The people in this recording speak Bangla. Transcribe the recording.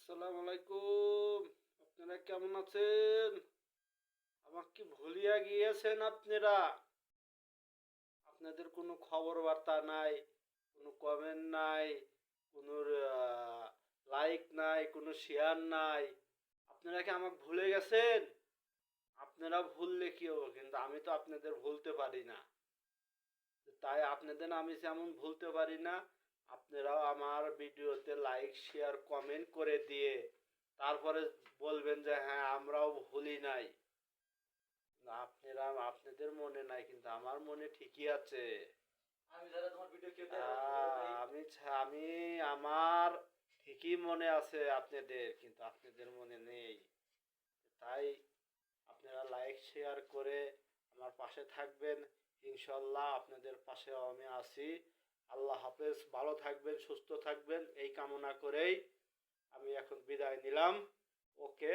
আসসালামু আলাইকুম। আপনারা কেমন আছেন? আমাকে কি ভুলিয়া গিয়েছেন আপনারা? আপনাদের কোনো খবর বার্তা নাই, কোনো কমেন্ট নাই, কোনো লাইক নাই, কোনো শেয়ার নাই। আপনারা কি আমাকে ভুলে গেছেন? আপনারা ভুললে কি হবে, কিন্তু আমি তো আপনাদের ভুলতে পারি না। তাই আপনাদের আমি যেমন ভুলতে পারি না, আপনারাও আমার ভিডিওতে লাইক শেয়ার কমেন্ট করে দিয়ে তারপরে বলবেন যে হ্যাঁ আমরাও ভুলি নাই। আপনারা আপনাদের মনে নাই, কিন্তু আমার মনে ঠিকই আছে। আমি আমার ঠিকই মনে আছে আপনাদের, কিন্তু আপনাদের মনে নেই। তাই আপনারা লাইক শেয়ার করে আমার পাশে থাকবেন। ইনশাল্লাহ আপনাদের পাশেও আমি আছি। আল্লাহ হাফেজ। ভালো থাকবেন, সুস্থ থাকবেন, এই কামনা করেই আমি এখন বিদায় নিলাম। ওকে।